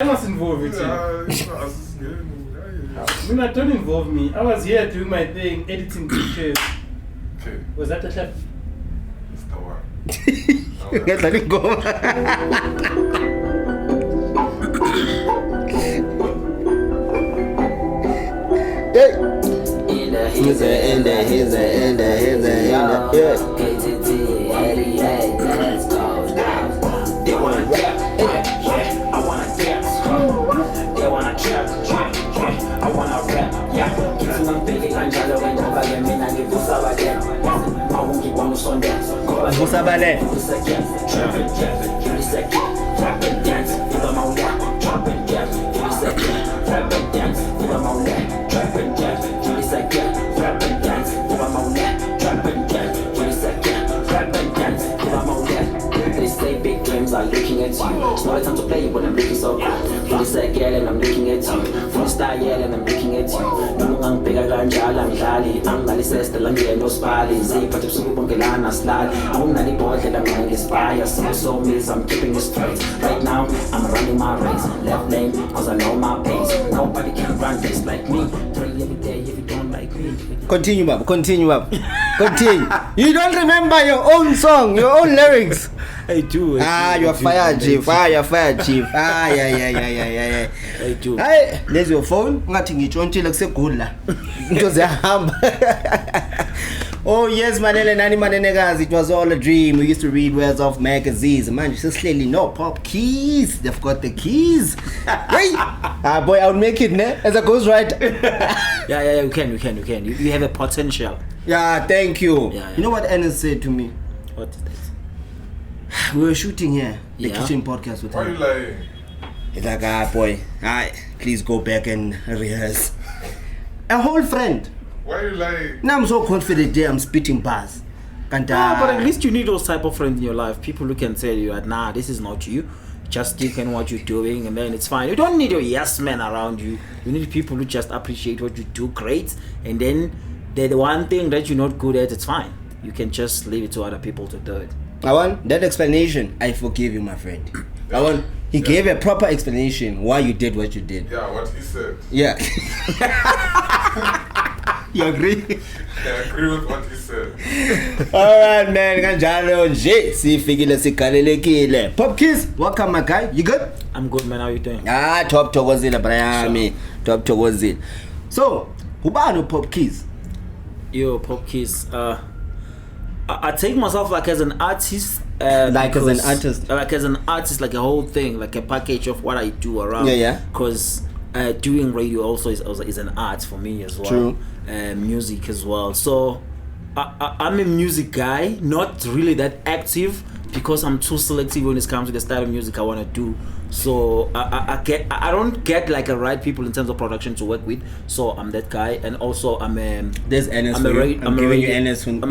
must involve it. Don't involve me. I was here doing my thing, editing pictures. Okay. Was that the clap? It's the one. Let it go. He's in there. Let's go now. They wanna rap, I wanna dance. They wanna trap, I wanna rap, Kids want big and jalo and over them in and give us our them. I won't keep on the Sunday. Musabale. Trap and dance, give them all that. Trap and dance, give us a trap and dance, give them all that. Trap and dance, give us a trap and dance, give them all that. Trap and dance, give us a trap and dance, give them all that. They say big dreams are looking at you. It's not a time to play when I'm looking so good. From the set girl and I'm looking at you. From the star girl and I'm looking at you. Nung bigger than Jala and Lali. I'm Lali says the Langi and no spali. Zay Patip Subungalana slide. I'm Nani boy that I'm going to inspire. So means I'm keeping this straight. Right now, I'm running my race. Left lane, cause I know my pace. Nobody can run this like me. 3 every day if you don't like me. Continue up. Continue. You don't remember your own song, your own lyrics. I do. You're fired, chief. You're fired, chief. Yeah. I do. Hey, there's your phone. Ngathi ngitsho ntshile kusegoodla. Into ziyahamba. Oh yes, manene nani manenekazi, it was all a dream. We used to read words of magazines. Man, suddenly no Popkiss. They've got the keys. Hey, boy, I'll make it, ne? As a ghostwriter. Yeah, you can. You have a potential. Yeah, thank you. Yeah. You know what Ennis said to me? What is that? We were shooting here, the Yeah. kitchen podcast with Why him. you lying? He's like, boy, please go back and rehearse. A whole friend. Why you lying? Now I'm so confident there, I'm spitting bars. No, but at least you need those type of friends in your life. People who can tell you that, nah, this is not you. Just stick in what you're doing and then it's fine. You don't need your yes man around you. You need people who just appreciate what you do great. And then the one thing that you're not good at, it's fine. You can just leave it to other people to do it. I want that explanation. I forgive you, my friend. He gave a proper explanation why you did what you did. Yeah, what he said. Yeah. You agree? I agree with what he said. Alright, man. Kanjalo nje sifikile sigalelekile. Popkiss, welcome my guy. You good? I'm good, man. How you doing? Top thokozile brayami. Top thokozile. So, ubani Popkiss? Yo, Popkiss. I take myself like as an artist. Like as an artist, like a whole thing, like a package of what I do around. Yeah. Because doing radio also is an art for me as well. True. Music as well. So I'm a music guy, not really that active because I'm too selective when it comes to the style of music I want to do. So I don't get like a right people in terms of production to work with. So I'm that guy, and also I'm a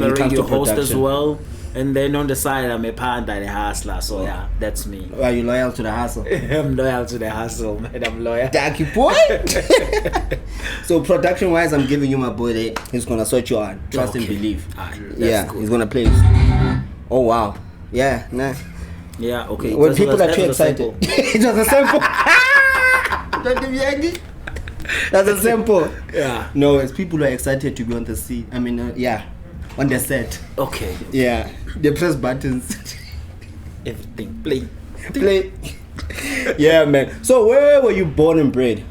radio host as well. And then on the side, I'm a panda and a hustler. So yeah, that's me. Are you loyal to the hustle? I'm loyal to the hustle, man. I'm loyal. Thank you, boy. So production-wise, I'm giving you my boy there. He's gonna sort you out. Trust and believe. Cool. He's gonna play. Oh wow. Yeah, nah. Yeah, okay. When people are too excited. It was a sample. That's a sample. Yeah. No, it's people who are excited to be on the scene. I mean, on the set. Okay. Yeah. They press buttons. Everything. Play. Yeah, man. So where were you born and bred?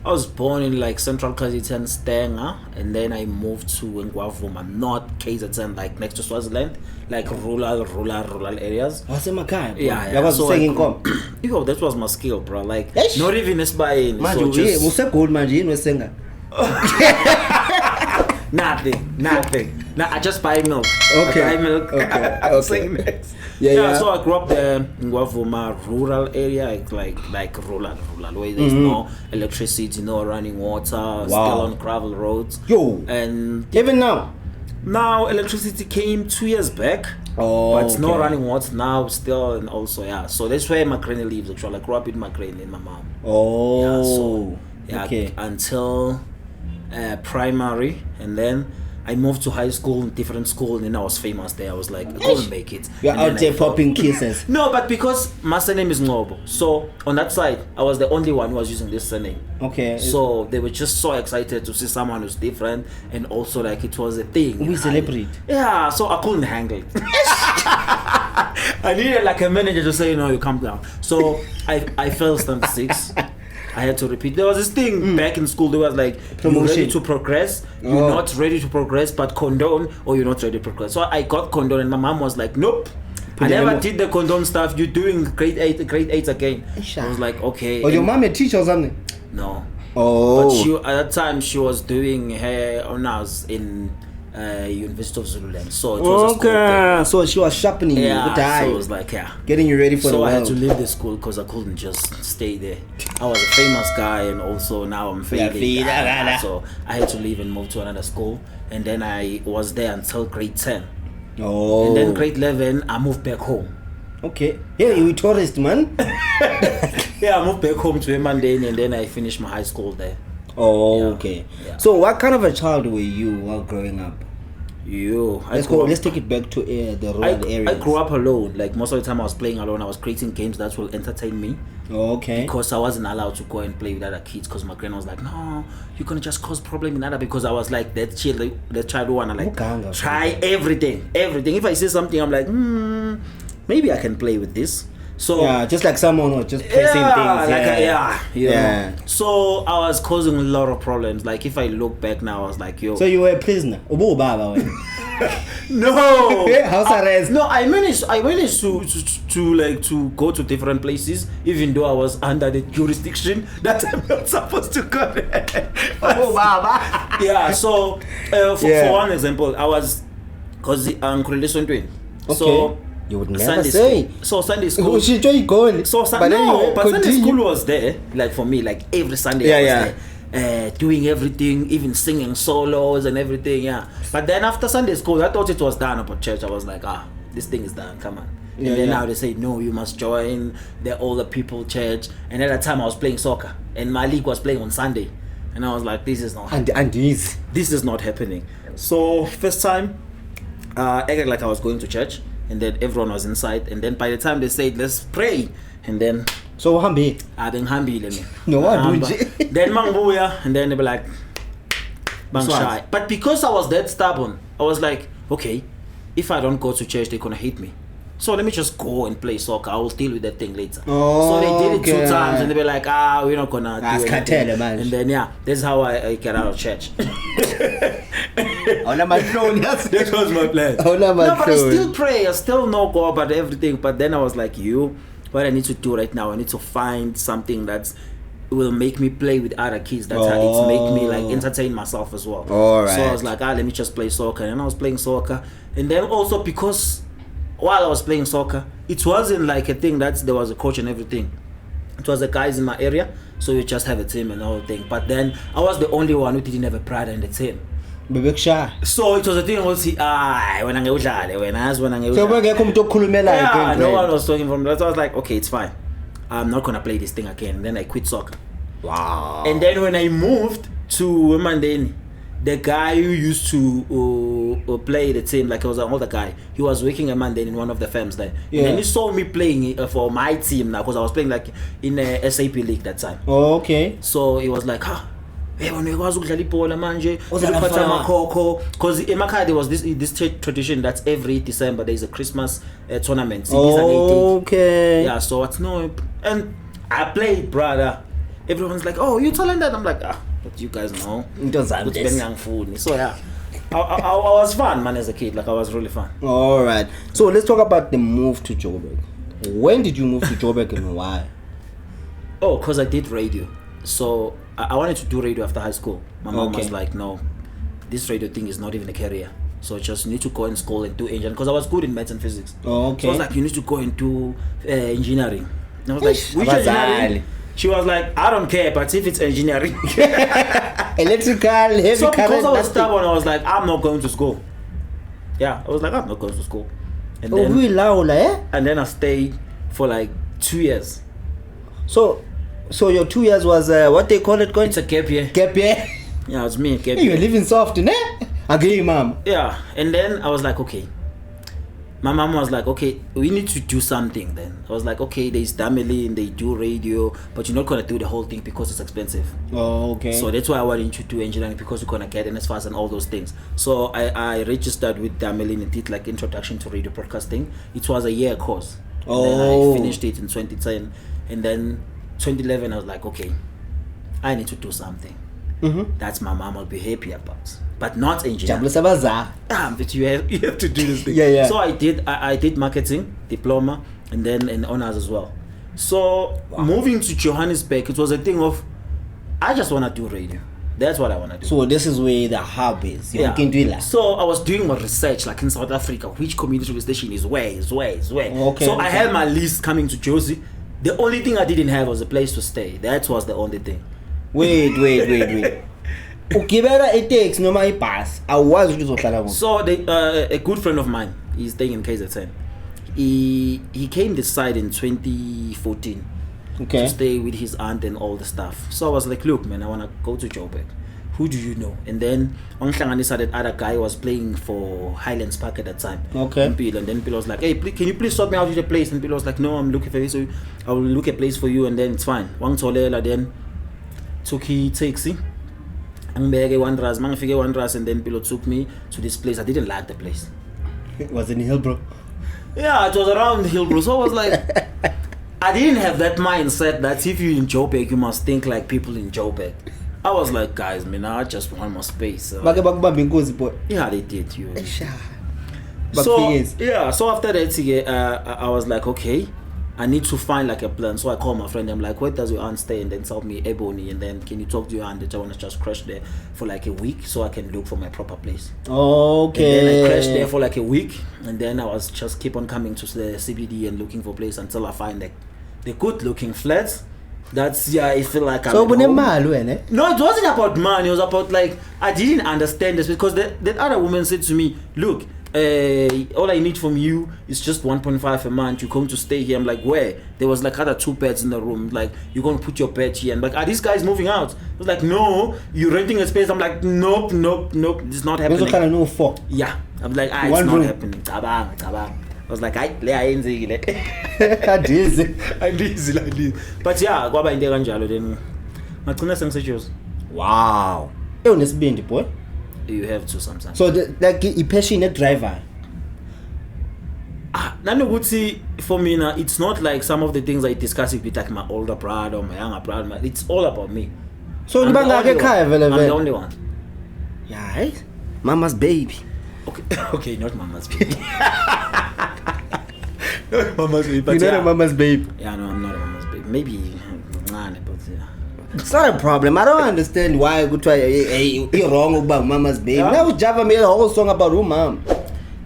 I was born in like Central KZN, Stenger, and then I moved to Ngwavuma, North KZN, like next to Swaziland, like rural areas. Was it my guy? Yeah. That was singing com. Yo, that was my skill, bro. Like, Eish. not even aspiring. So Manje, was that gold, Manje? Was singer? Nothing. Nah, I just buy milk. Okay. I buy milk. Okay. Sing next. Yeah. So I grew up there in Ngwavuma, rural area, like rural, where there's no electricity, no running water, still on gravel roads. Yo. And even now electricity came 2 years back. Oh, But no running water now still, and also so that's where my granny lives actually. I grew up with my granny and my mom. Oh. Okay. Until primary, and then I moved to high school, different school, and then I was famous there. I was like, I couldn't make it. You're And then out I there felt- popping kisses. No, but because my surname is Ngobo, so on that side, I was the only one who was using this surname. Okay. So they were just so excited to see someone who's different, and also like it was a thing. We celebrate. Yeah, so I couldn't handle it. I needed like a manager to say, no, you calm down. So I fell standard 6. I had to repeat. There was this thing back in school. There was like, you're Promotion. ready to progress. You're not ready to progress, but condone, or you're not ready to progress. So I got condone, and my mom was like, nope. I never did the condone stuff. You're doing grade 8 again. I was like, okay. Was your And- mom a teacher or something? No. Oh. But she, at that time, she was doing her honors in University of Zululand. So it was a school thing. Okay. So she was sharpening you. Yeah, Good so time. it was like, yeah. Getting you ready for the So I had to world. leave the school because I couldn't just stay there. I was a famous guy, and also now I'm failing. So I had to leave and move to another school, and then I was there until grade 10. Oh. And then grade 11, I moved back home. Okay. Yeah, you tourist, man. Yeah, I moved back home to Emandeni, and then I finished my high school there. Oh, Yeah. okay. Yeah. So, what kind of a child were you while growing up? I grew up- Let's take it back to the rural areas. I grew up alone. Like most of the time I was playing alone. I was creating games that will entertain me. Oh, okay. Because I wasn't allowed to go and play with other kids because my grandma was like, no, you're gonna just cause problem in other, because I was like that child who wanna like Muganga, try everything. If I see something, I'm like, maybe I can play with this. So Yeah, just like someone was just pressing things. you Yeah. know. So I was causing a lot of problems. Like if I look back now, I was like, yo. So you were a prisoner. Ubu baba wena. No. House arrest. No, I managed to go to different places, even though I was under the jurisdiction that I'm not supposed to go there. Ubu baba. Yeah, so for Yeah. one example, I was, because I'm twin. So Okay. You would never Sunday say. school. So Sunday school. She joined going. So but then you but Sunday continue. school was there, like for me, like every Sunday Yeah, I was yeah. there, doing everything, even singing solos and everything, yeah. But then after Sunday school, I thought it was done about church. I was like, this thing is done, come on. And Yeah, then yeah. now they say, no, you must join the older people church. And at that time I was playing soccer, and my league was playing on Sunday. And I was like, this is not And these. this is not happening. So first time, I acted like I was going to church, and then everyone was inside, and then by the time they said let's pray, and then So hambi. I've been hambile me. No, what do you- Then manguya, and then they were like bang Swaz. shy. But because I was that stubborn, I was like, okay, if I don't go to church, they're gonna hate me. So let me just go and play soccer. I will deal with that thing later. Oh, So they did it okay. 2 times, and they were like, we're not gonna That's do cartel, anything. man. And then that's how I get out of church. Ona mahloni. That was my plan. Oh, no, No, but I sorry. still pray. I still know God about everything. But then I was like, what I need to do right now, I need to find something that will make me play with other kids. That's how it's make me like entertain myself as well. All So I right. was like, let me just play soccer. And I was playing soccer. And then also because while I was playing soccer, it wasn't like a thing that there was a coach and everything. It was the guys in my area. So you just have a team and all thing. But then I was the only one who didn't have a pride in the team. Bebekusha. So it was a thing also, when I So bengekho umuntu okhulumelayo yeah, no one ke. was talking from that. So I was like, okay, it's fine. I'm not gonna play this thing again. And then I quit soccer. Wow. And then when I moved to Emandeni, the guy who used to play the team, like I was an older guy, he was working at Emandeni in one of the firms there. Yeah. And then he saw me playing for my team now, because I was playing like in a SAP league that time. Oh, okay. So he was like, wena uyakwazi ukudlala ibhola manje Udlala uphatha fana. amakhokho, because emakhaya there was this tradition that every December there is a Christmas tournament. Sibiza nge-date. Okay. Yeah, so what's no, and I played, brother. Everyone's like, oh, you talented. I'm like, but you guys know. Into zami It's lezi. been young food. So yeah, I was fun, man, as a kid. Like I was really fun. All right. So let's talk about the move to Joburg. When did you move to Joburg and why? Oh, because I did radio. So I wanted to do radio after high school. My mom Okay. was like, no, this radio thing is not even a career. So just need to go in school and do engineering, because I was good in maths and physics. Oh, okay. So I was like, you need to go and do engineering. And I was like, Ish, which abazali. engineering? She was like, I don't care, but if it's engineering. Electrical, heavy So because current. I was nothing. stubborn, I was like, I'm not going to school. Yeah, I was like, I'm not going to school. And Oh, then, we laula, eh? and then I stayed for like 2 years. So your 2 years was what they call it? It's a gap year. Gap year. Yeah, it's me, a gap Hey, you were year. living soft, ne? Again, mom. Yeah, and then I was like, okay. My mom was like, okay, we need to do something then. I was like, okay, there's Damelin, they do radio, but you're not going to do the whole thing because it's expensive. Oh, okay. So that's why I wanted you to do engineering, because you're going to get in as fast and all those things. So I registered with Damelin and did like introduction to radio broadcasting. It was a year course. Oh. And then I finished it in 2010. And then 2011, I was like, okay, I need to do something. That's my mom will be happy about. But not engineering. Damn, but you have to do this thing. Yeah. So I did marketing, diploma, and then an honors as well. So moving to Johannesburg, it was a thing of, I just want to do radio. That's what I want to do. So this is where the hub is. You're looking to it. So I was doing my research, like in South Africa, which community radio station is where. Okay. So I had my list coming to Josie. The only thing I didn't have was a place to stay. That was the only thing. Wait. Ukibera it takes no my pass. I was So a good friend of mine, he's staying in KZN. He came this side in 2014 to stay with his aunt and all the stuff. So I was like, look, man, I want to go to Joburg. Who do you know? And then that other guy was playing for Highlands Park at that time. Okay. And then Bill was like, hey, can you please sort me out with a place? And Bill was like, no, I'm looking for you, so I will look a place for you, and then it's fine. Wang Tolela then took he taxi. And then Pilo took me to this place. I didn't like the place. It was in Hillbrook. Yeah, it was around Hillbrook. So I was like, I didn't have that mindset that if you're in Joburg, you must think like people in Joburg. I was like, guys, man, I just want more space. So, yeah, they did. So after that, I was like, okay, I need to find like a plan. So I called my friend. I'm like, where does your aunt stay? And then tell me Ebony. And then can you talk to your aunt that I want to just crash there for like a week so I can look for my proper place. Okay. And then I crashed there for like a week. And then I was just keep on coming to the CBD and looking for place until I find the good looking flats. That's, I feel like I'm so at home. Eh? No, it wasn't about money. It was about like, I didn't understand this because that other woman said to me, look, all I need from you is just 1.5 a month. You're going to stay here. I'm like, where? There was like other 2 beds in the room. Like, you're going to put your bed here. And like, are these guys moving out? I was like, no, you're renting a space. I'm like, nope. It's not happening. Kind of no for. Yeah. I'm like, it's One not room. happening. Tabang. I was like, I dizzy. But yeah, kwaba into kanjalo then. Ngagcina sengisejozi. Wow. Unesibindi boy. You have to sometimes. So like a passionate driver. Nanokuthi for me now, it's not like some of the things I discuss with like my older brother or my younger brother. It's all about me. So I'm the the only one. Yeah, mama's baby. Okay, not mama's baby. Not mama's baby. But You're not a mama's baby. Yeah, no, I'm not a mama's baby. Maybe, but yeah. It's not a problem. I don't understand why you try. You're wrong about mama's baby. Yeah. Now Java made a whole song about who mom.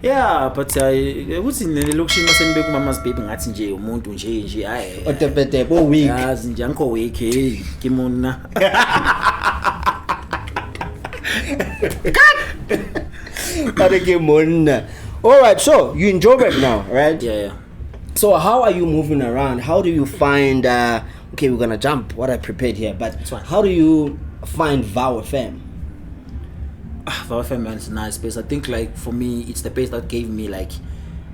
Yeah, but ukuthi nelokishini masenibeka mama's baby ngathi nje umuntu nje hayi. Otepete bo week. Yazi nje anko week hey kimona. All right, so you in Joburg now, right? Yeah. So how are you moving around? How do you find? Okay, we're gonna jump what I prepared here, but how do you find Vow FM? Vow FM, man, it's a nice place. I think like for me, it's the place that gave me like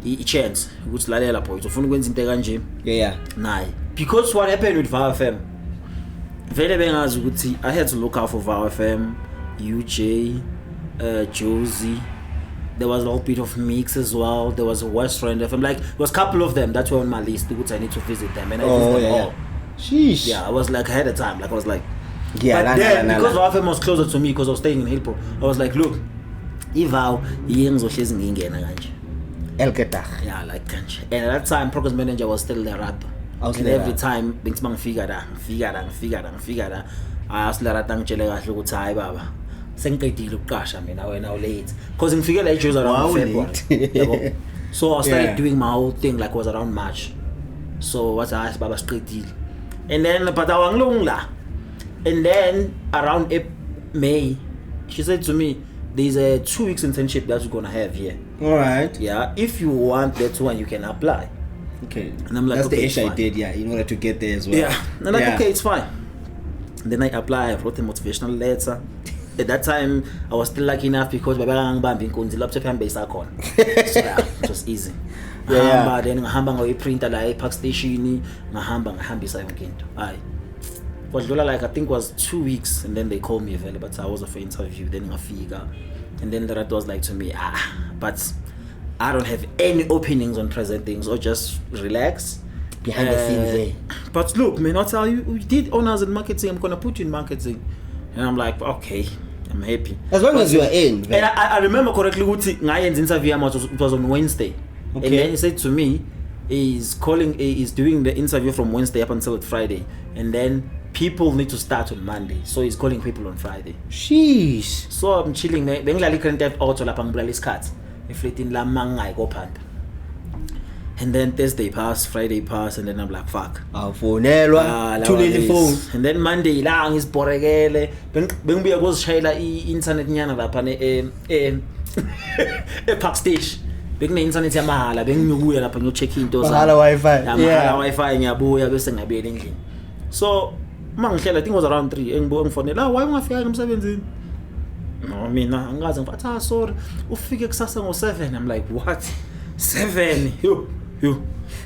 a chance. Ukuthi lalela boy, ufuna ukwenza into kanje. Yeah. Nah. Because what happened with Vow FM? Vele bengazi ukuthi I had to look out for Vow FM, UJ, Josie. There was a whole bit of Mix as well. There was a West Rand FM. Like, there was a couple of them that were on my list which I need to visit them. And I visited them all. Sheesh. Yeah, I was like ahead of time. Like, I was like... Yeah, but then, because Vow FM was closer to me because I was staying in Hillbrook, I was like, look, Vow, yengizohlezi ngingena kanje. Elketach. Yeah, like kanje. And at that time, Progress Manager was still there. And every time, things figure that. I asked Lara ngitshele kahle ukuthi hayi baba. Sengiqedile ukuqasha mina wena late because ngifike la Jews around February. So I started doing my whole thing like was around March. So what I asked baba siqedile. And then but awangilungi la. And then around May she said to me there's a 2 weeks internship that you're going to have here. All right. Yeah, if you want that one you can apply. Okay. And I'm like, that's okay, the issue I did, in order to get there as well. Yeah. And I'm like, okay, it's fine. Then I apply, I wrote a motivational letter. at that time I was still lucky enough because babangangibambi inkunzi laptop yami beyisakhona. So yeah, it was easy. Ngahamba then ngahamba ngoyiprinter la ePark Station, ngahambisa yonke into. Hayi. Kwadlula like I think was 2 weeks and then they called me available but I was for interview then ngafika and then the rat was like to me but I don't have any opinions on present things or just relax behind the scenes there. But look man, I'll tell you, we did honors in marketing, I'm gonna put you in marketing. And I'm like, okay, I'm happy. As long as you are in. And I remember correctly ngayenza interview it was on Wednesday. Okay. And then he said to me, he's doing the interview from Wednesday up until Friday. And then people need to start on Monday. So he's calling people on Friday. Sheesh. So I'm chilling there. Bengilali current auto lapha ngibulala isikhathi. Ifletin la mangai go phanda. And then Thursday passed, Friday passed, and then I'm like, fuck. Awufonelwa, thulile phone. And then Monday la ngisiborekele. Bengibuya kuzishayela i-internet nyana lapha ePark Station. Bekune internet yamahala, bengiyobuya lapha ngiyocheck into zami. Mahala Wi-Fi. Mahala Wi-Fi ngiyabuya bese ngiyabuyela endlini. So mangihlela I think it was around 3 ngifonela why ungafika emsebenzini? No mina angazi ngifathi sorry ufike kusasa ngo7. I'm like what? 7 yo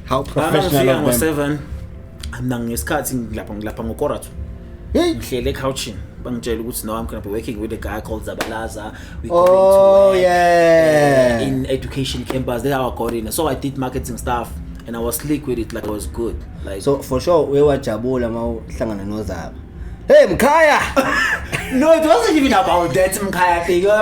how professional of them. Mina ngesikhathi ngilapha ngokora 2 ngihlele couchini bangitshela ukuthi no I'm going to be working with a guy called Zabalaza. We going to in education campus. That's how I got in. So I did marketing stuff and I was slick with it, like I was good. Like so for sure we were jabula mawuhlangana noZaba. Hey Mkhaya. No, it wasn't even about that Mkhaya thing. It was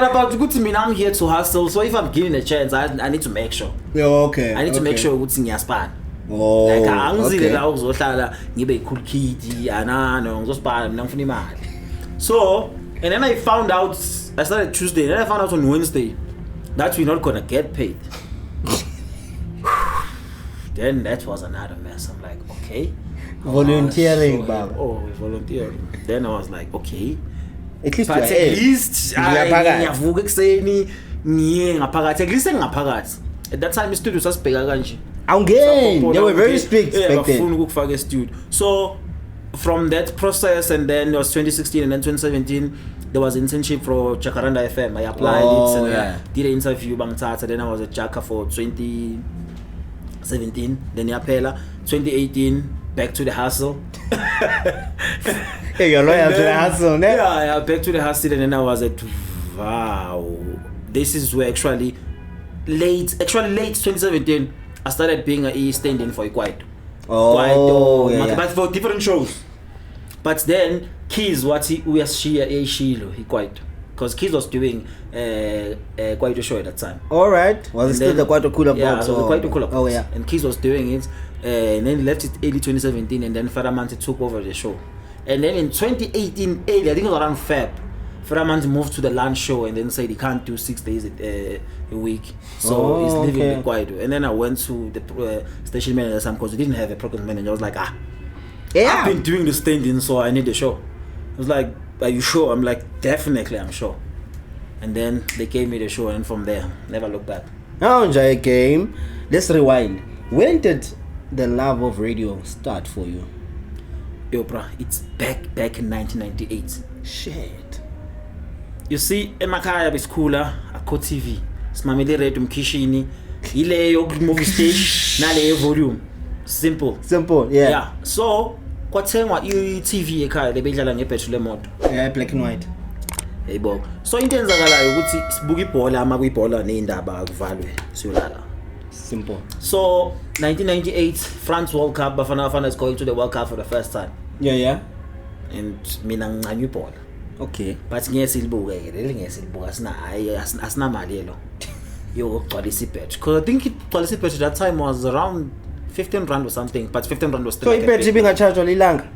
about ukuthi mina I'm here to hustle. So if I'm given a chance, I need to make sure. Yeah, okay. I need to make sure ukuthi ngiyaspan. Oh, like angizile la ukuzohlala ngibe cool kid anano ngizospan mina ngifuna imali. So and then I found out I started Tuesday and then I found out on Wednesday that we're not gonna get paid. Then that was another mess. I'm like, okay. Volunteering, Bob. Volunteering. Then I was like, okay. At least but at least ngiyavuka ekseni ngiye ngaphakathi. At least ngaphakathi. At that time studio sasibheka kanje. Again, they were very strict back then. Bafuna ukufaka studio. So from that process and then it was 2016 and then 2017 there was an internship for Jacaranda FM. I applied it and I did an interview bangithatha. Then I was at Jaka for 2017. Then yaphela 2018 back to the hustle. Hey, you're loyal to the hustle, ne? Yeah, back to the hustle and then I was at wow. This is where actually late 2017 I started being a stand-in for Kwaito. But for different shows. But then Keys we are Shilo Kwaito. Because Keys was doing Kwaito show at that time. Alright. Was it still the Kwaito Cooler Box? Yeah, the Kwaito Cooler Box. Oh yeah. And Keys was doing it. And then left it early 2017 and then Faramanti took over the show. And then in 2018 early, I think it was around Feb, Faramanti moved to the lunch show and then said he can't do 6 days a week. So he's leaving the Kwaito. And then I went to the station manager because we didn't have a program manager. I was like, I've been doing the stand-in, so I need a show. I was like, are you sure? I'm like, definitely I'm sure. And then they gave me the show and from there, never looked back. Now enjoy a game. Let's rewind. When did the love of radio start for you? Yo bro, it's back in 1998. Shit. You see, emakhaya besikhula akho TV. Simamele radio mkhishini. Ileyo movie stage naleyo volume. Simple, yeah. Yeah. So, kwathengwa i-TV ekhaya lebedlala ngebhetri lemoto. Yeah, black and white. Yebo. So into enzakalayo ukuthi sibuka ibhola ama kuyibhola neindaba akuvalwe siyolala. Simple. So 1998 France World Cup, Bafana is going to the World Cup for the first time. Yeah. And mina ngicanywa ibhola. Okay. But ngiyesilibuka ke, ngiyesilibuka asina mali yelo. Yo gcwalisa ibet. Because I think gcwalisa ibet at that time was around 15 rand or something, but 15 rand was still. So ibet being a charge on Lilanga.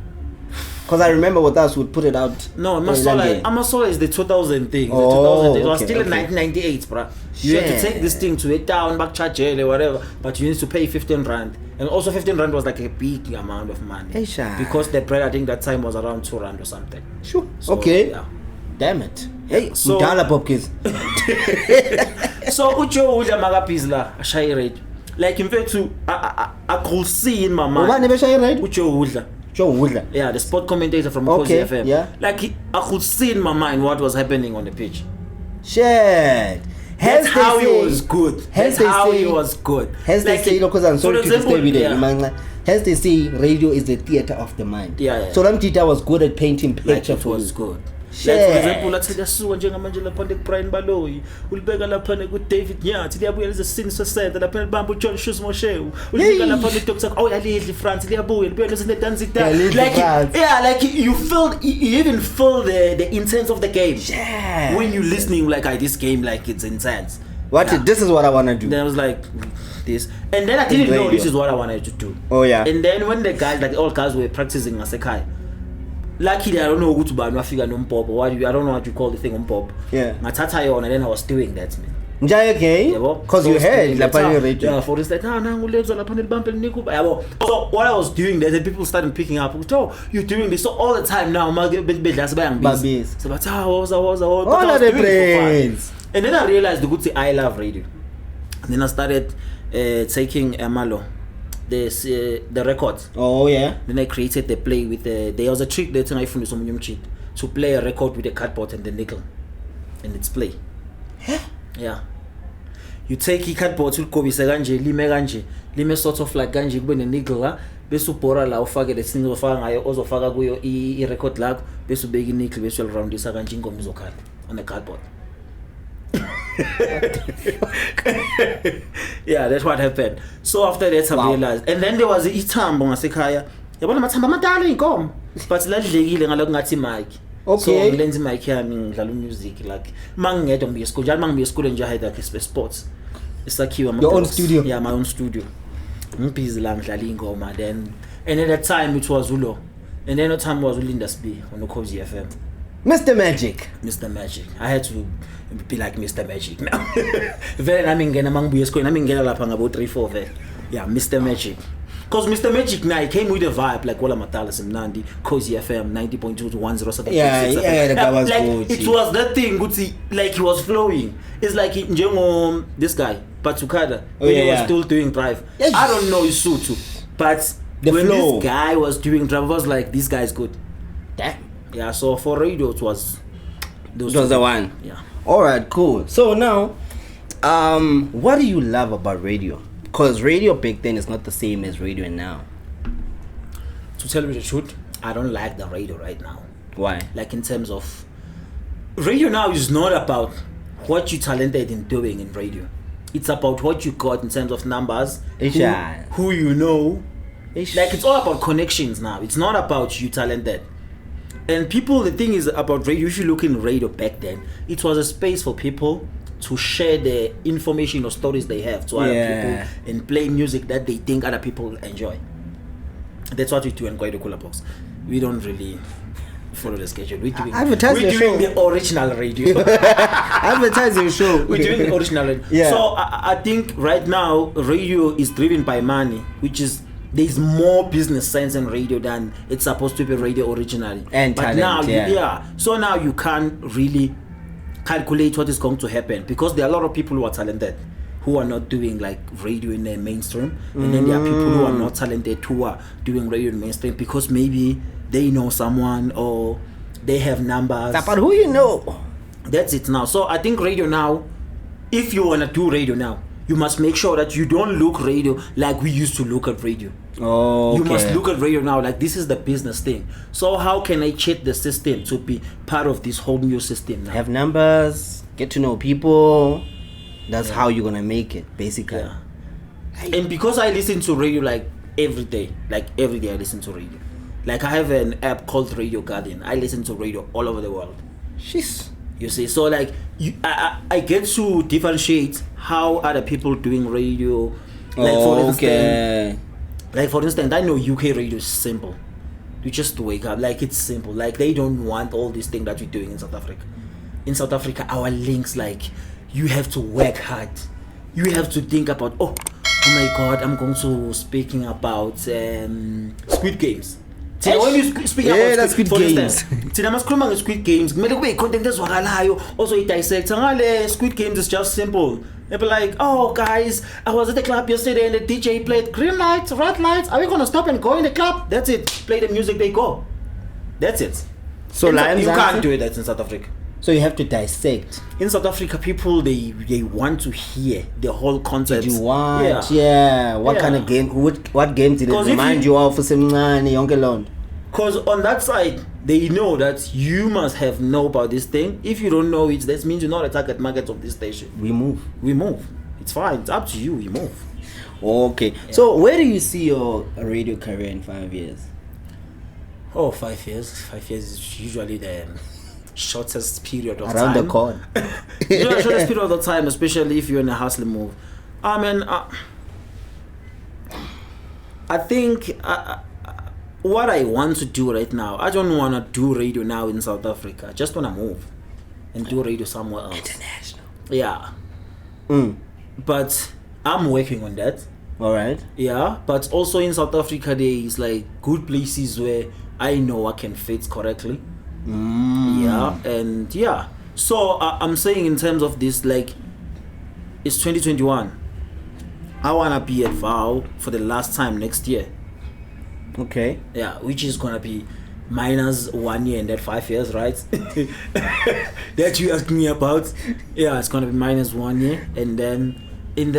Because I remember what else would put it out. No, Amasola is the 2000 thing. The 2000 it was still in 1998, bro. You had to take this thing to it down, back charge or whatever, but you need to pay 15 rand. And also 15 rand was like a big amount of money. Because the bread I think that time was around 2 rand or something. Sure. So, okay. Yeah. Damn it. Hey, so Popkiss. So ucho uja magapizla ashaya rate. Like in fact to I could see in my mind. Ucho udla. Joe Woodler. Yeah, the sport commentator from Okay, Cozy FM. yeah. Like I could see in my mind what was happening on the pitch. Shit. That's how he was good. That's how he was good. Hence they Like, say, because I'm sorry for to disturb you there, yeah. man. Hence they say radio is the theater of the mind. Yeah. So Ramtita was good at painting Like picture it for was you. good. Shit. Like for example, let's say suka njengamanje lapha Brian Baloyi, ulibeka lapha David Nyathi, liyabuya lezi scenes sesenta lapha libamba John Shoes Moshew, ulibeka lapha Dr. Oh yalidli France liyabuya libuya lezi dance like you feel you even feel the intense of the game. Yeah. When you listening like this game like it's intense. This is what I want to do. Then I was like this, and then I didn't know this is what I wanted to do. Oh yeah. And then when the guys, like all guys, were practicing ngasekhaya, luckily I don't know ukuthi ubani wafika nompop or I don't know what you call the thing umpop. Yeah. Ngathatha yona, and then I was doing that, man. Njaya okay? Because you heard lapha radio. Yeah, for instance, ngulezwa lapha nelibambe linikuba yabo. So what I was doing there, then people started picking up. Oh, you're doing this. So all the time now, bedla sebayangibisi. So but woza. All of the brains. And then I realized the good thing, I love radio. And then I started taking Malo, the records. Oh yeah. Then I created the play with there was a trick that I found some cheat to play a record with a cardboard and the nickel, and it's play. Yeah. You take a cardboard to kobisa kanje, lime sort of like kanje kube ne nickel la, bese ubhora la ufake the thing ofaka ngayo ozofaka kuyo I record lakho, bese ubeka I nickel bese uroundisa kanje ingoma izokhala on the cardboard. Yeah, that's what happened. So after that I realized, and then there was ithambo ngasekhaya yabona mathamba amadala inkomo but ladlekile ngalo kungathi mic. Okay. So ngilenza mic yami ngidlala music like mangingedwa ngibe school njalo mangibe school nje hide like sports isakhiwa your own studio. Yeah, my own studio. Ngibhizi la ngidlala ingoma then, and at that time it was Ulo, and then no time was Ulinda Sp on Cozy FM. Mr. Magic. I had to be like Mr. Magic now. Vele nami ngena mangibuye esikoleni nami ngena lapha ngabo 3-4 vele. Yeah, Mr. Magic. Because Mr. Magic now came with a vibe like Wala Matala Simnandi, Cozy FM 90.2 to 10. Yeah, the guy was like good. It was that thing Gucci, like he was flowing. It's like Njengo this guy, Patukada, when he was still doing drive. Yes. I don't know his suit too, but the when flow. this guy was doing drive, I was like, this guy's good. Damn. Yeah, so for radio it was the one. Yeah. Alright, cool. So now, what do you love about radio? Because radio back then is not the same as radio now. To tell you the truth, I don't like the radio right now. Why? Like in terms of radio now is not about what you talented in doing in radio. It's about what you got in terms of numbers, who you know. Like it's all about connections now. It's not about you talented. And people, the thing is about radio, if you look in radio back then, it was a space for people to share the information or stories they have to other people and play music that they think other people enjoy. That's what we do in Kwaito Cooler Box. We don't really follow the schedule. We're doing the original radio. Advertise your show. We're doing the original radio. Yeah. So I think right now, radio is driven by money, which is there's more business sense in radio than it's supposed to be radio originally. And but talent, now, so now you can't really calculate what is going to happen because there are a lot of people who are talented who are not doing like radio in the mainstream, and then there are people who are not talented who are doing radio in mainstream because maybe they know someone or they have numbers. But who you know? That's it now. So I think radio now, if you want to do radio now, you must make sure that you don't look radio like we used to look at radio. Oh, okay. You must look at radio now like this is the business thing. So how can I cheat the system to be part of this whole new system now? Have numbers, get to know people. That's how you're gonna make it, basically. Yeah. And because I listen to radio like every day I listen to radio. Like I have an app called Radio Guardian. I listen to radio all over the world. Jeez. You see, so like I get to differentiate how other people doing radio. Like for instance, I know UK radio is simple. You just wake up, like it's simple. Like they don't want all this thing that we're doing in South Africa. In South Africa, our links, like you have to work hard. You have to think about, oh my God, I'm going to speaking about Squid Games. Thina when you speak Yeah, about that's Squid for Games. instance, thina masikhuluma nge-Squid Games kumele kube i-content ezwakalayo also i-dissector ngale Squid Games is just simple. They'll be like, oh guys, I was at the club yesterday and the DJ played green lights, red lights, are we gonna stop and go in the club? That's it. Play the music, they go. That's it. So You Lions can't answer? do that in South Africa. So you have to dissect. In South Africa, people they want to hear the whole concept. You want, yeah. What kind of game? What game did it 'Cause if remind you- you of? Semncane yonke lonto. Because on that side, they know that you must have know about this thing. If you don't know it, that means you're not a target market of this station. We move. We move. It's fine. It's up to you. We move. Okay. So where do you see your radio career in 5 years? Oh, 5 years. 5 years is usually the shortest period of Around time. the corner. Yeah, shortest period of time, especially if you're in a hustling move. I mean, I think what I want to do right now, I don't want to do radio now in South Africa. I just want to move and do radio somewhere else. International. Yeah. Mm. But I'm working on that. All right. Yeah. But also in South Africa, there is like good places where I know I can fit correctly. Yeah. And yeah. So I'm saying in terms of this, like, it's 2021. I want to be at Vow for the last time next year. Okay. Yeah, which is gonna be minus 1 year in that 5 years, right? That you asked me about. Yeah, it's gonna be minus 1 year, and then in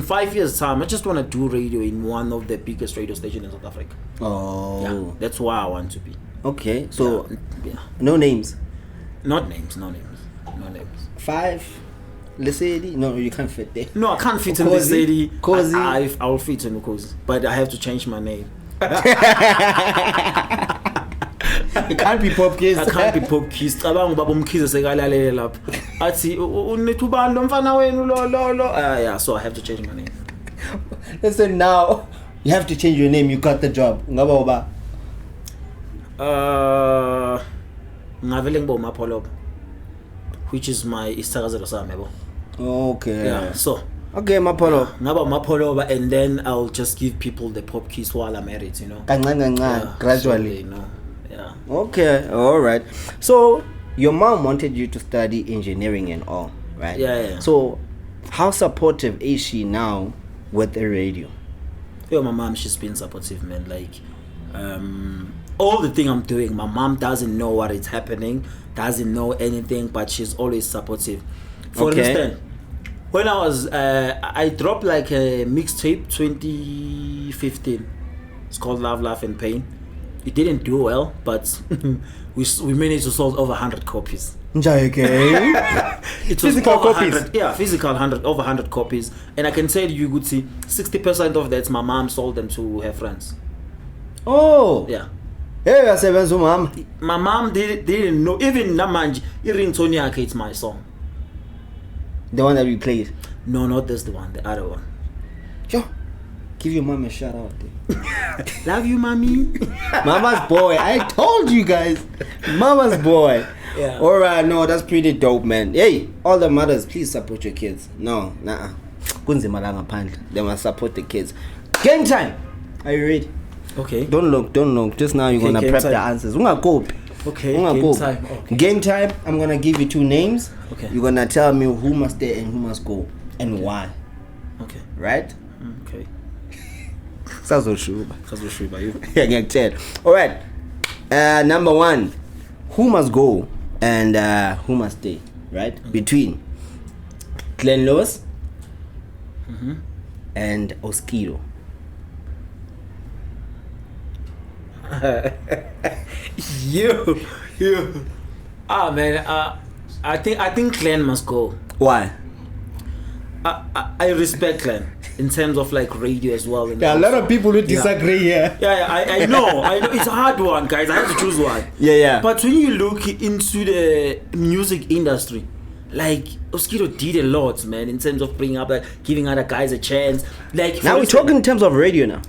5 years' time, I just wanna do radio in one of the biggest radio stations in South Africa. Oh. Yeah, that's where I want to be. Okay. So Yeah. no names. Not names, no names. 5. Lesedi. No, you can't fit there. No, I can't fit in the Kozi? city. Kozi? I'll fit in Kozi, but I have to change my name. It can't be Popkiss. I can't be Popkiss. Cabanga ubaba umkhize sekalalele lapho. Athi unithi ubani lo mfana wenu lo. Yeah, so I have to change my name. Listen now. You have to change your name. You got the job. Ngaba uba. Ngavele ngibe uMapholoba, which is my isithakazelo sami yabo. Okay. Yeah, so Okay, Mapolo. ngaba uMapholoba, and then I'll just give people the Popkiss while I'm at it, you know. Kancane, Yeah, gradually. so they know. Yeah. Okay, all right. So your mom wanted you to study engineering and all, right? Yeah. So how supportive is she now with the radio? Yo, my mom, she's been supportive, man. Like, all the thing I'm doing, my mom doesn't know what is happening, doesn't know anything, but she's always supportive. For Okay. instance, when I was, I dropped like a mixtape 2015. It's called Love, Laugh and Pain. It didn't do well, but we managed to sell over 100 copies. Njayeke. It was Physical over copies? 100, yeah, physical 100, over 100 copies. And I can tell you could see 60% of that my mom sold them to her friends. Oh. Yeah. Hey, yasebenza umama. My mom didn't know, even namanje, iringtone yakhe, it's my song. The one that we played. No, not this the one, the other one. Yo. Give your mom a shout out there. Love you, mommy. Mama's boy. I told you guys. Mama's boy. Yeah. Alright, no, that's pretty dope, man. Hey, all the mothers, please support your kids. No, nah. Kunzima la ngaphandle. They must support the kids. Game time. Are you ready? Okay. Don't look. Just now you're Okay, gonna game prep time. the answers. Ungakopi. Okay, Ungakopi. game time. Okay. Game time. I'm gonna give you 2 names. Okay. You're gonna tell me who must stay and who must go and why. Okay. Right? Okay. Sazoshuba. Khazoshuba you. Yeah, ngiyakutshela. Alright. Number 1. Who must go and who must stay? Right? Between Glenn Lewis and Oskido. You. Ah man, I think Glenn must go. Why? I respect Glenn in terms of like radio as well. There are a lot of people who disagree here. Yeah, I know. It's a hard one, guys. I have to choose one. Yeah. But when you look into the music industry, like Oskido did a lot, man, in terms of bringing up, like giving other guys a chance. Like Now we're talking in terms of radio now.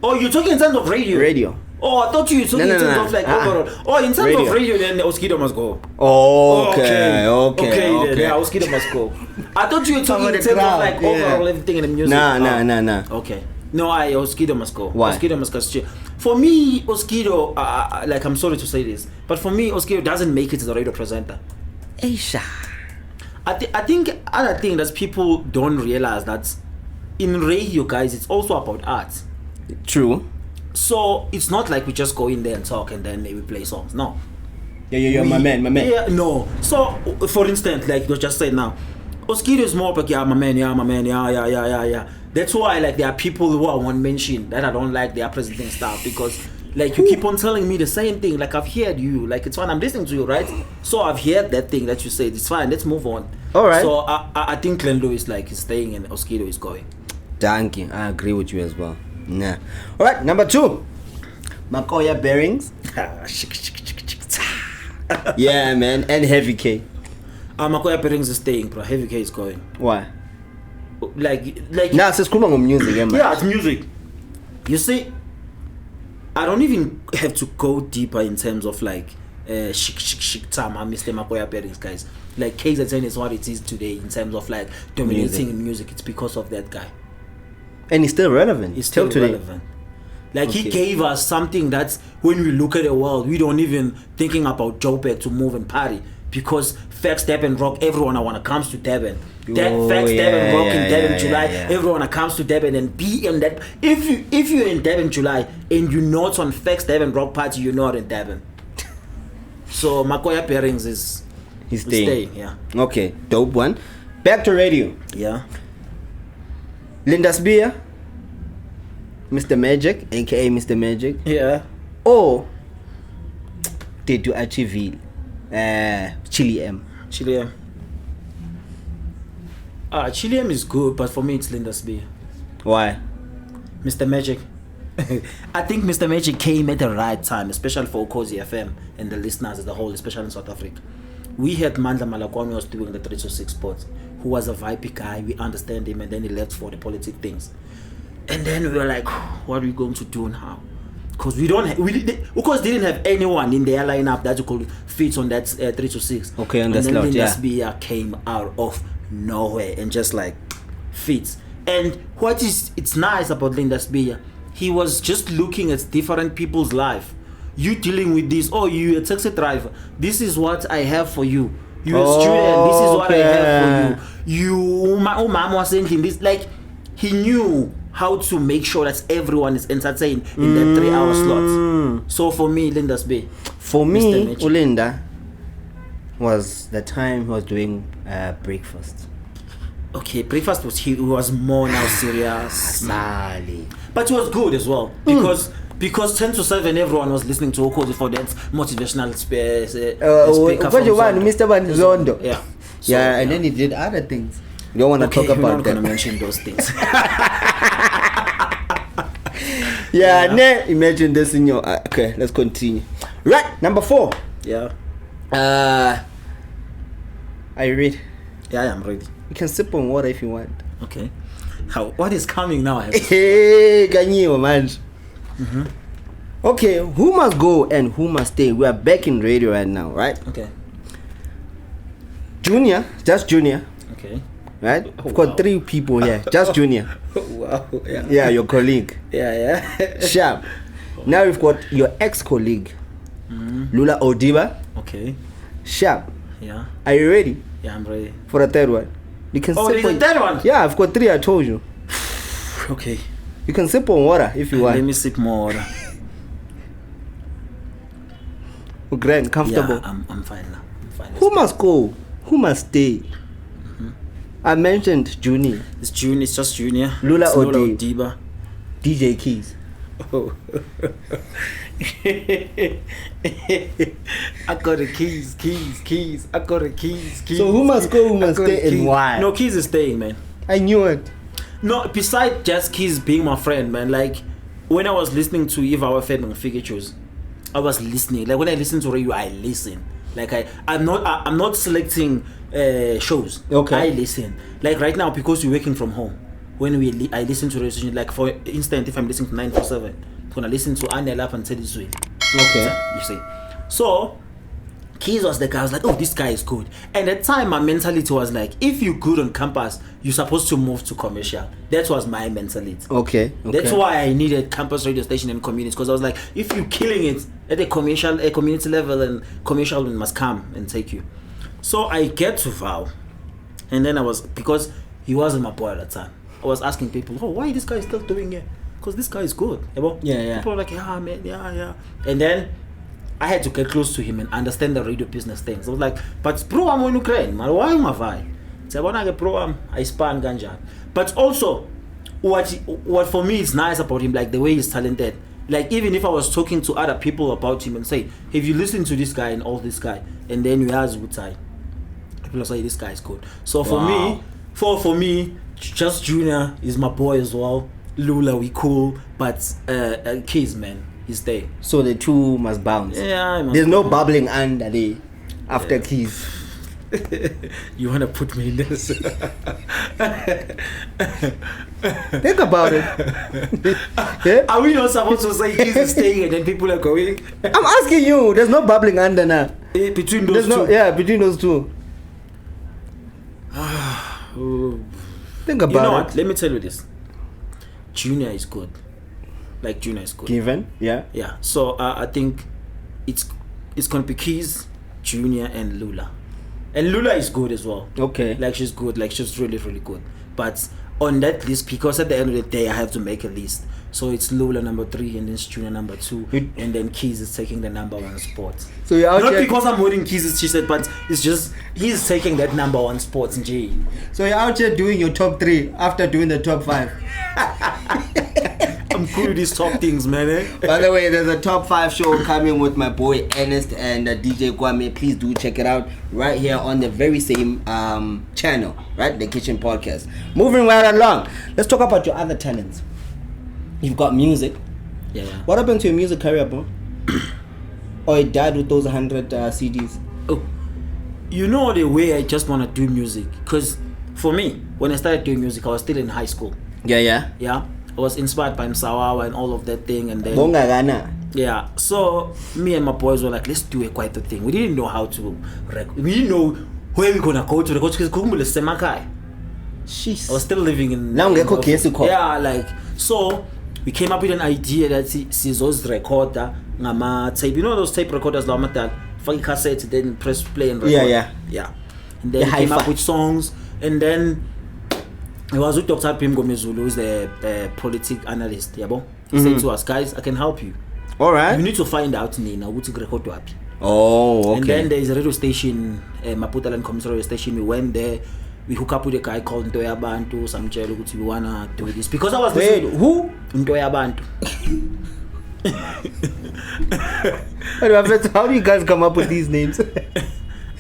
Oh, you're talking in terms of radio. Radio. Oh, I thought you were talking in terms of like overall. Oh, in terms Radio. of radio, then Oskido must go. Okay. Then, yeah, Oskido must go. I thought you were talking Over in the terms crowd, of like yeah. overall everything in the music. Nah. Okay. No, Oskido must go. Why? Oskido must go. For me, Oskido, like I'm sorry to say this, but for me, Oskido doesn't make it as a radio presenter. Aisha. I think other thing that people don't realize that in radio, guys, it's also about art. True. So it's not like we just go in there and talk and then we play songs. No. Yeah, my man. Yeah, no. So, for instance, like you just said now, Oskido is more like, yeah, my man, yeah. That's why, like, there are people who I won't mention that I don't like their presenting stuff because, like, you keep on telling me the same thing. Like, I've heard you. Like, it's fine. I'm listening to you, right? So I've heard that thing that you said. It's fine. Let's move on. All right. So I think Glenn Lewis, like, is staying and Oskido is going. Thank you. I agree with you as well. Nah. All right, number 2. Makoya Bearings. Yeah, man. And Heavy K. Makoya Bearings is staying, bro. Heavy K is going. Why? Like. Nah, it's cool on music, man. Yeah, it's music. You see, I don't even have to go deeper in terms of like shik tama Mr. Makoya Bearings, guys. Like KZN is what it is today in terms of like dominating in music. It's because of that guy. And he's still relevant. He's still relevant. Like he gave us something that's when we look at the world, we don't even thinking about Joburg to move and party because facts Durban rock. Everyone I wanna comes to Durban. Facts Durban rock in Durban July. Everyone comes to Durban and be in that. If you're in Durban July and you're not on facts Durban rock party, you're not in Durban. So Makoya Bearings is he's staying. Yeah. Okay, dope one. Back to radio. Yeah. Linda Spear, Mr. Magic, aka Mr. Magic. Yeah. Or did you achieve Chili M? Chili M. Chili M is good, but for me it's Linda Spear. Why? Mr. Magic. I think Mr. Magic came at the right time, especially for Cozy FM and the listeners as a whole, especially in South Africa. We had Mandla Malakwani was doing the 326 sports, who was a vibey guy. We understand him, and then he left for the politic things. And then we were like, what are we going to do now? Because we didn't have anyone in their lineup that could fit on that 326. Okay, and then Linda yeah. Spear came out of nowhere and just like fits. And it's nice about Linda Spear, he was just looking at different people's life. You dealing with this, you a taxi driver, this is what I have for you. You a student, this is what I have for you. You mom was saying this, like he knew how to make sure that everyone is entertained in that 3-hour slot. So for me, Linda Spear. For me, Ulinda was the time he was doing breakfast. Okay, breakfast was more now serious. Sally. But it was good as well because 10 to 7 everyone was listening to Okozi for that motivational space. Mr. Banzondo. Yeah. So, yeah, and then he did other things. You don't want to talk about we're not that. gonna mention those things. Imagine this in your. Okay, let's continue. Right, number 4. Yeah. Are you ready? Yeah, I'm ready. You can sip on water if you want. Okay. What is coming now? Hey, Ganyo, man. Okay, who must go and who must stay? We are back in radio right now, right? Okay. Junior, just Junior. Okay. Right? We've got 3 people here. Just Junior. Wow. Yeah. Yeah, your colleague. Yeah. Sharp. Now we've got your ex-colleague, Lula Odiba. Okay. Sharp. Yeah. Are you ready? Yeah, I'm ready. For the 3rd one. You can there's a 3rd one? Yeah, I've got 3, I told you. Okay. You can sip on water if you want. Let me sip more water. Grand, comfortable. Yeah, I'm fine now. Who must go? Who must stay? I mentioned Junior. It's just Junior. Lula Odiba. DJ Keys. Oh. I got the keys. I got the keys. So who must go, who must stay, and why? No, Keys is staying, man. I knew it. No, besides just Keys being my friend, man, like when I was listening to If I Were Famous Figures, I was listening. Like when I listen to radio, I listen. Like I'm not selecting shows. Okay. I listen. Like right now, because we're working from home, when I listen to radio station, like for instance, if I'm listening to 947, I'm gonna listen to Anel up and Teddy Swing. Okay. You see. So Keys was the guy. I was like, oh, this guy is good. And at the time, my mentality was like, if you're good on campus, you're supposed to move to commercial. That was my mentality. Okay. That's why I needed campus radio station and community, because I was like, if you're killing it at a community level, and commercial must come and take you. So I get to Vow, and then because he wasn't my boy at the time, I was asking people, oh, why this guy is still doing it? Because this guy is good. Yeah. People were like, yeah, man, yeah. And then I had to get close to him and understand the radio business things. I was like, but bro, I'm in Ukraine, man. Why am I? So when I get bro, I span ganja. But also, what for me is nice about him, like the way he's talented. Like even if I was talking to other people about him and say, if you listen to this guy and all this guy, and then you ask Wutai, people will say this guy is good. So for me, just Junior is my boy as well. Lula, we cool, but Keys, man, he's there. So the two must bounce. Yeah, man. There's no bubbling under the after Keys. You wanna put me in this? Think about it. Yeah? Are we not supposed to say Keys is staying and then people are going? I'm asking you. There's no bubbling under now. Between those two. Between those two. Think about You know it. what? Let me tell you this. Junior is good. Given, yeah. Yeah. So I think it's gonna be Keys, Junior, and Lula. And Lula is good as well. Okay. Like she's good. Like she's really, really good. But on that list, because at the end of the day, I have to make a list. So it's Lula number 3, and then Junior number 2, and then Keys is taking the number 1 spot. So you're out Not here. because I'm holding Keys, she said, but it's just he's taking that number 1 spot in J. So you're out here doing your top 3 after doing the top 5. I'm cool with these top things, man. By the way, there's a top 5 show coming with my boy Ernest and DJ Kwame. Please do check it out right here on the very same channel, right? The Kitchen Podcast. Moving right along, let's talk about your other talents. You've got music. Yeah. What happened to your music career, bro? Or it died with those 100 CDs? Oh, you know the way I just want to do music, because for me, when I started doing music, I was still in high school. Yeah. Yeah, I was inspired by Msawawa and all of that thing, and then Bongagana. yeah. So me and my boys were like, let's do quite the thing. We didn't know how to record. We didn't know where we're gonna go to record, because Kumbule Semakai. Jeez. I was still living in. Now ngekho gesi khona. Yeah, like so. We came up with an idea that Sizo's recorder, ngama tape. You know those tape recorders, la matal. Faki cassette, then press play and record. Yeah. And then came up with songs, and then it was with Dr. Pim Gomezulu, who's the politics analyst. Yeah, he said to us, guys, I can help you. All right. You need to find out Nina what to record to happy. Oh, okay. And then there is a radio station, Maputo and Community Radio Station. We went there. We hook up with a guy called Ntoya Bantu. Some chelo kuti we wanna do this because I was listening. Who? Ntoya Bantu. How do you guys come up with these names?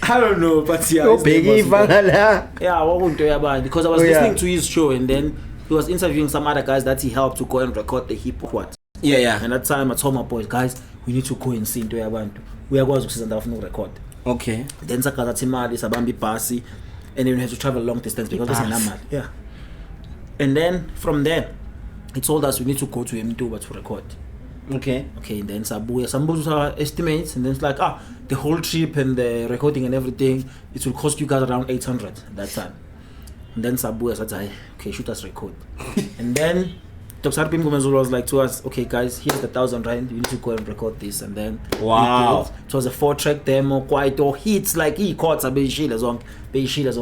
I don't know, but yeah. Oh, Biggie Vangala. Yeah, what would Ntoya Bantu? Because I was listening to his show, and then he was interviewing some other guys that he helped to go and record the hip hop. Yeah. And at that time, I told my boys, guys, we need to go and see Ntoya Bantu. We are going to see the record. Okay. Then Sakaza Timali, Sabambi Pasi. And then we had to travel long distance because that's normal. Yeah. And then from there, he told us we need to go to M2 to record. Okay. And then Sambu estimates, and then it's like, the whole trip and the recording and everything, it will cost you guys around 800 at that time. And then Sabu said, okay, shoot us record. And then Dr. Pim Gomezulu was like to us, okay guys, here's the 1,000 rand, you need to go and record this. And then wow, it was a 4-track demo, quite or hits like he caught a Beishila song,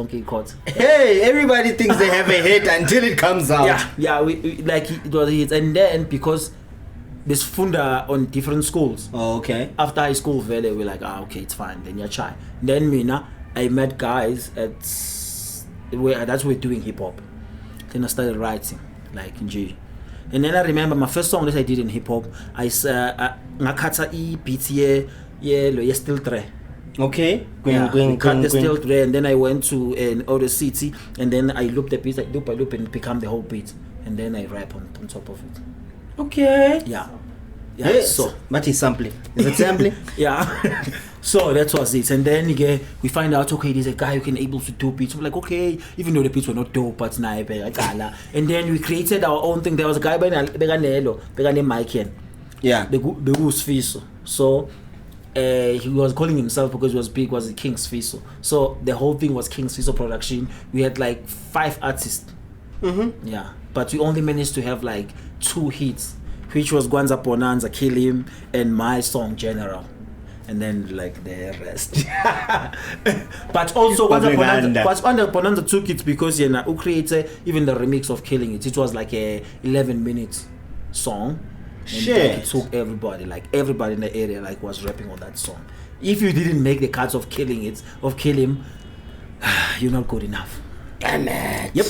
he caught. Hey, everybody thinks they have a hit until it comes out. Yeah, we like it was hits. And then because there's funda on different schools. Oh, okay. After high school, we're like, okay, it's fine. Then you're shy. Then I met guys that's we're doing hip hop. Then I started writing like in G. And then I remember my first song that I did in hip hop. I ngakata beats lo still tre. Okay. Cut the still tre, and then I went to an other city, and then I loop the beats, I loop and become the whole beat, and then I rap on top of it. Okay. Yeah. Yes. So but he's sampling. Is it sampling? Yeah. So that was it. And then we find out, okay, there's a guy who can able to do beats. We're like, okay, even though the beats were not dope, but and then we created our own thing. There was a guy by Mike. Yeah. The goose fish. So he was calling himself, because he was big, was King's Fiso. So the whole thing was King's Fiso production. We had like 5 artists. Yeah, but we only managed to have like 2 hits, which was Gwanza Bonanza, Kill Him, and my song General, and then like the rest. But also Gwanza Bonanza took it because who created even the remix of Killing It. It was like a 11-minute song. And Shit. like, it took everybody in the area like was rapping on that song. If you didn't make the cuts of Kill Him, you're not good enough. Damn it. Yep.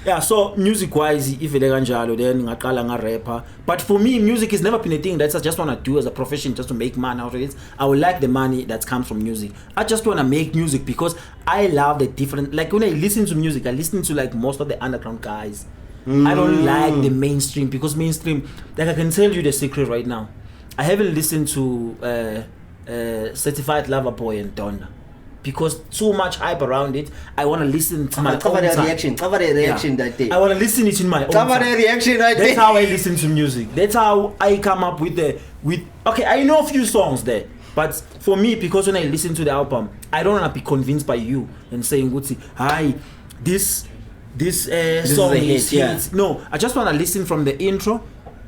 Yeah, so music-wise, if it kanjalo, then ngaqala nga-rapper. But for me, music has never been a thing that I just want to do as a profession, just to make money out of it. I would like the money that comes from music. I just want to make music because I love the different... Like, when I listen to music, I listen to, like, most of the underground guys. I don't like the mainstream, because mainstream... Like, I can tell you the secret right now. I haven't listened to Certified Lover Boy and Donna, because too much hype around it. I want to listen to my own Cover the time. reaction that day. I want to listen it in my own Cover time. the reaction right there. That's how I listen to music. That's how I come up with okay, I know a few songs there, but for me, because when I listen to the album, I don't want to be convinced by you and saying, hi, this song is hit, yeah. hit. No, I just want to listen from the intro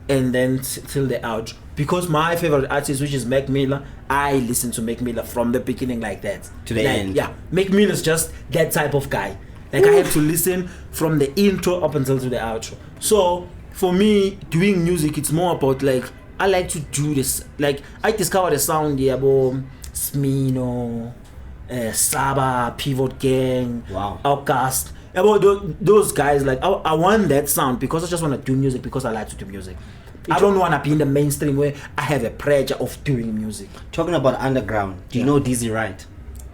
and then till the outro. Because my favorite artist, which is Mac Miller, I listen to Mac Miller from the beginning like that. To the end. Yeah, Mac Miller's just that type of guy. Like, I have to listen from the intro up until to the outro. So for me, doing music, it's more about like, I like to do this. Like, I discovered a sound here about Smino, Saba, Pivot Gang, Wow. Outcast. About those guys, like, I want that sound because I just want to do music because I like to do music. I don't want to be in the mainstream where I have a pressure of doing music. Talking about underground, do you know Dizzy Wright?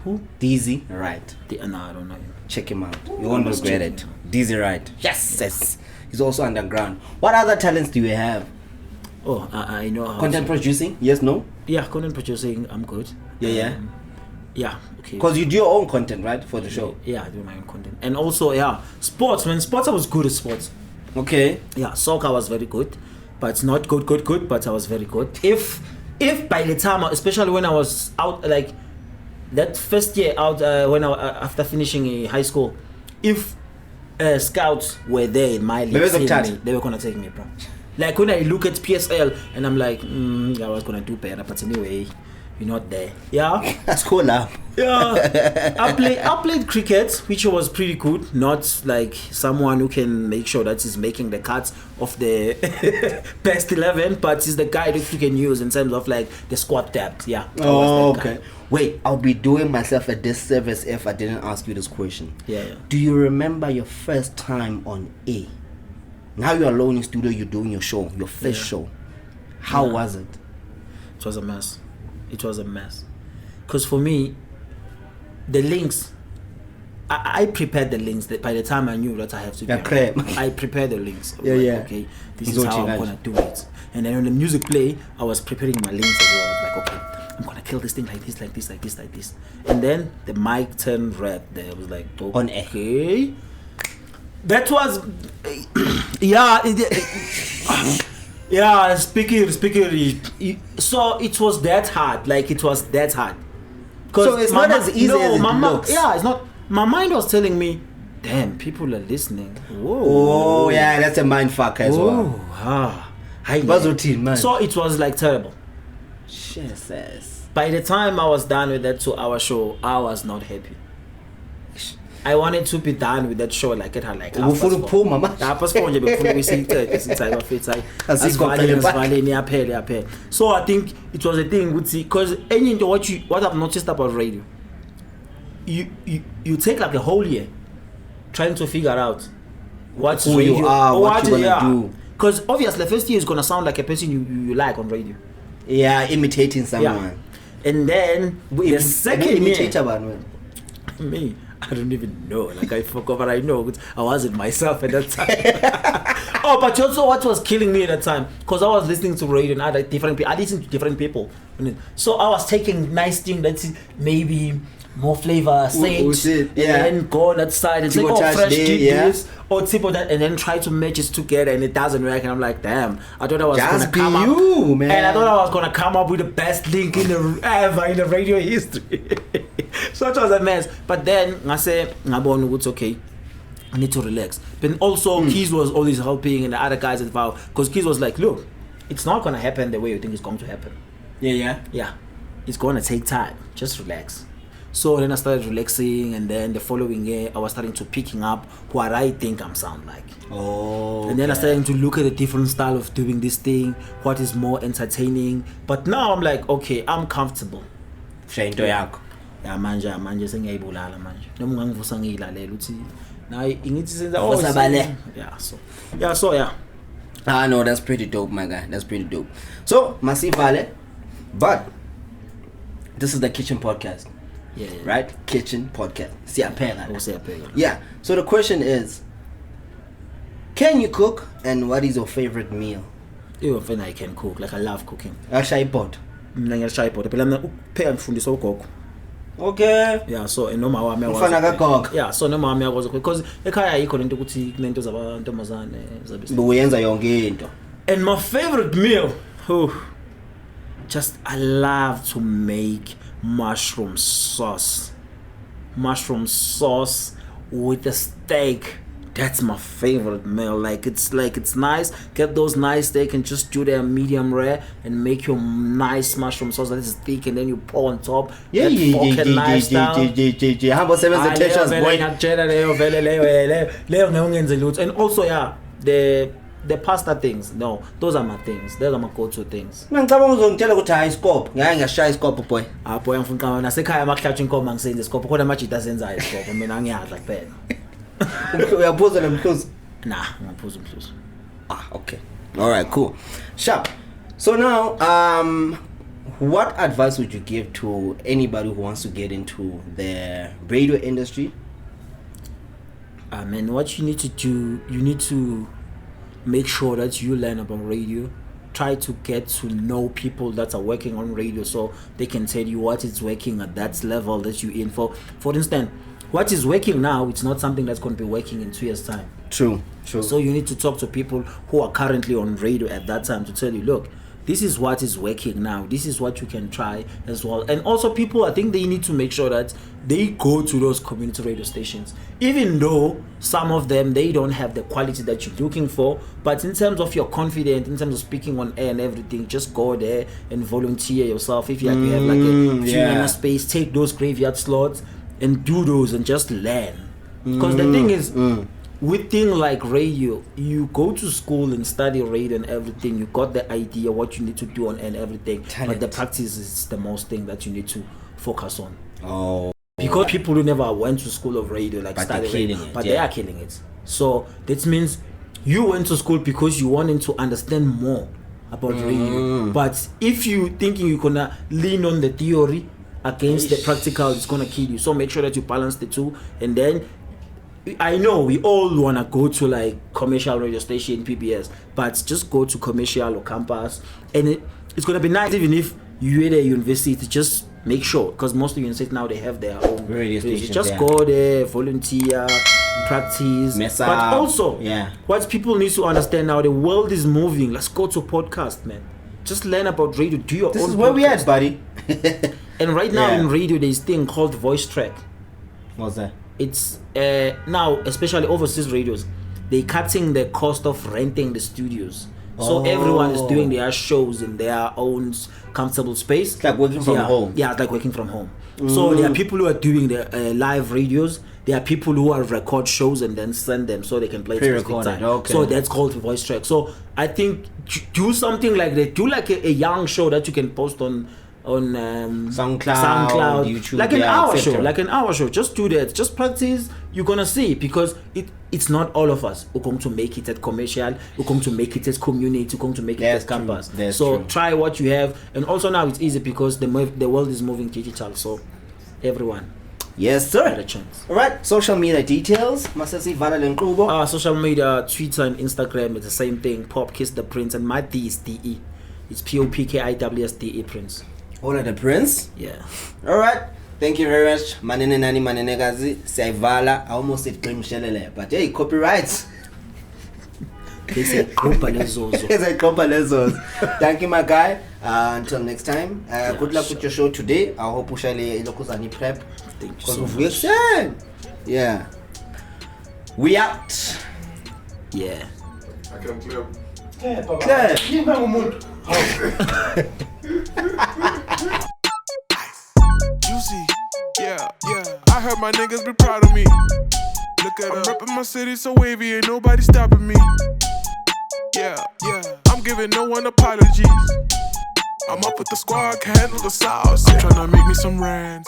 Who? Dizzy Wright. No, I don't know him. Check him out. You won't must regret check it. him out. Dizzy Wright. Yes. He's also underground. What other talents do you have? Oh, I know how Content producing? Yes, no? Yeah, content producing, I'm good. Yeah. Yeah, okay. Because you do your own content, right? For the show. Yeah, I do my own content. And also, yeah, sports. When sports, I was good at sports. Okay. Yeah, soccer was very good. But it's not good, but I was very good. If by the time, especially when I was out, like that first year out, after finishing high school, if scouts were there in my league, they were gonna take me, bro. Like when I look at PSL and I'm like, I was gonna do better, but anyway, you're not there. Yeah, That's cool now. yeah. I played cricket, which was pretty good. Not like someone who can make sure that he's making the cuts of the best 11, but he's the guy that you can use in terms of like the squad depth. Yeah. I was that guy. Wait, I'll be doing myself a disservice if I didn't ask you this question. Yeah. Do you remember your first time on A? Now you're alone in studio, you're doing your show, your first show. How was it? It was a mess. Because for me, the links, I prepared the links. That by the time I knew that I have to I prepared the links. I was like, okay, this is how I'm gonna do it. And then when the music play, I was preparing my links as well. I was like, okay, I'm gonna kill this thing like this. And then the mic turned red. There I was like, okay. That was, yeah, speaking. So it was that hard. So it's not as easy as it looks. Yeah, it's not. My mind was telling me, damn, people are listening. Whoa. Oh, yeah, that's a mind fuck as well. Man. So it was like terrible. Jesus. By the time I was done with that 2-hour show, I was not happy. I wanted to be done with that show like it had like So I think it was a thing with because what I've noticed about radio, you take like a whole year trying to figure out what's who radio, you are, what you're gonna do. Because obviously the first year is gonna sound like a person you like on radio. Yeah, imitating someone. And then the second year, me, I don't even know. Like I forgot, but I know I wasn't myself at that time. Oh, but also what was killing me at that time, because I was listening to radio and I listened to different people. So I was taking nice things that maybe more flavor, say it, yeah. and then go on that side and say, Tipo oh, touch fresh there, did yeah. this, or tipo that, and then try to match it together, and it doesn't work, and I'm like, damn, I thought I was Just gonna be come you, up, man. and I thought I was gonna come up with the best link in the ever in the radio history. So it was a mess. But then I said, it's okay. I need to relax. But also, Keys was always helping, and the other guys involved, because Keys was like, look, it's not gonna happen the way you think it's going to happen. Yeah, it's gonna take time. Just relax. So then I started relaxing, and then the following year I was starting to picking up what I think I'm sound like. And then I started to look at the different style of doing this thing, what is more entertaining. But now I'm like, okay, I'm comfortable. Yeah, manje sengiyayibulala manje. Noma ungangivusa ngiyilalela uthi nayi ingithi senza yeah. Ah, no, that's pretty dope, my guy. That's pretty dope. So, Masivale, but this is the kitchen podcast. Yeah. Right? Kitchen podcast. Siyaphenga. Siyaphenga. Yeah. So the question is, can you cook, and what is your favorite meal? Even I can cook, like I love cooking. Ashaya pot. Mina ngiyashaya ibhodo phela mina ukupheka ngifundisa ugogo. Okay. Yeah, so noma wami Ufana kagogo. Yeah, so noma wami yakwazi because ekhaya ayikho lento ukuthi kunento zabantomazane zabisi. Uyenza yonke into. And my favorite meal, just I love to make mushroom sauce with a steak. That's my favorite meal. Like it's nice. Get those nice steak and just do them medium rare and make your nice mushroom sauce that is thick, and then you pour on top. Yeah. How about seven temptations, boy? And also, yeah, the pasta things. No, those are my things. Those are my go-to things. Ngicabanga uzongitshela ukuthi hayi isikopho. Ngeke ngiyashaya isikopho, boy. Boy, ngifuna ukama nasekhaya makuhlatshwa inkomo ngisenze isikopho kodwa amajita asenzayo isikopho mina ngiyadla kuphela. Uyaphuza nemhluzi? Nah, ngaphuza umhluzi. Okay. All right, cool. Sharp. So now, what advice would you give to anybody who wants to get into the radio industry? Man, what you need to do, you need to make sure that you learn about radio. Try to get to know people that are working on radio so they can tell you what is working at that level that you're in. For instance, what is working now, it's not something that's going to be working in 2 years' time. True. So you need to talk to people who are currently on radio at that time to tell you, look, this is what is working now. This is what you can try as well. And also people, I think they need to make sure that they go to those community radio stations. Even though some of them, they don't have the quality that you're looking for. But in terms of your confidence, in terms of speaking on air and everything, just go there and volunteer yourself. If you have like a few minutes space, take those graveyard slots and do those and just learn. Because the thing is, with things like radio, you go to school and study radio and everything, you got the idea what you need to do and everything. But the practice is the most thing that you need to focus on. Because people who never went to school of radio, like study radio, but they are killing it. So that means you went to school because you wanted to understand more about radio. But if you thinking you're gonna lean on the theory against the practical, it's gonna kill you. So make sure that you balance the two. And then I know we all wanna go to like commercial radio station, PBS, but just go to commercial or campus, and it's gonna be nice even if you're at a university. Just make sure, because most of the universities now they have their own radio stations. Just go there, volunteer, practice. But also, what people need to understand now, the world is moving. Let's go to podcast, man. Just learn about radio. Do your own. This is where we at, buddy. And right now in radio, there's this thing called voice track. What's that? It's now, especially overseas radios, they're cutting the cost of renting the studios. So everyone is doing their shows in their own comfortable space. It's like working from home. Yeah, it's like working from home. So there are people who are doing the live radios. There are people who are record shows and then send them so they can play pre-recorded. Okay. So that's called voice track. So I think do something like that. Do like a young show that you can post on SoundCloud, YouTube, like an hour show. Just do that. Just practice. You're gonna see, because it's not all of us who come to make it at commercial, who come to make it as community, who come to make it as campus. So try what you have, and also now it's easy because the world is moving digital. So everyone. Yes, sir. Had a chance. All right. Social media details. Masasi Valalen Kubo. Social media, Twitter and Instagram. It's the same thing. Popkiss the Prince, and my D is DE. It's POPKIWS DE Prince. All of the Prince. Yeah. All right. Thank you very much. Manene nani manenekazi. Siyayivala. I almost said claim shelele. But hey, copyrights. They say Grupa Lezozo. It's a couple lessons. Thank you, my guy. Until next time. Good luck with your show today. I hope you shall ilokuzani prep. Thank you so much. Yeah. We out. Yeah. I can clap. Yeah, Papa. Yeah. Yimba ngumuntu. Juicy, yeah. I heard my niggas be proud of me. Look at I'm reppin' my city so wavy, ain't nobody stopping me. Yeah. I'm giving no one apologies. I'm up with the squad, can't handle the sauce. I'm tryna make me some rands.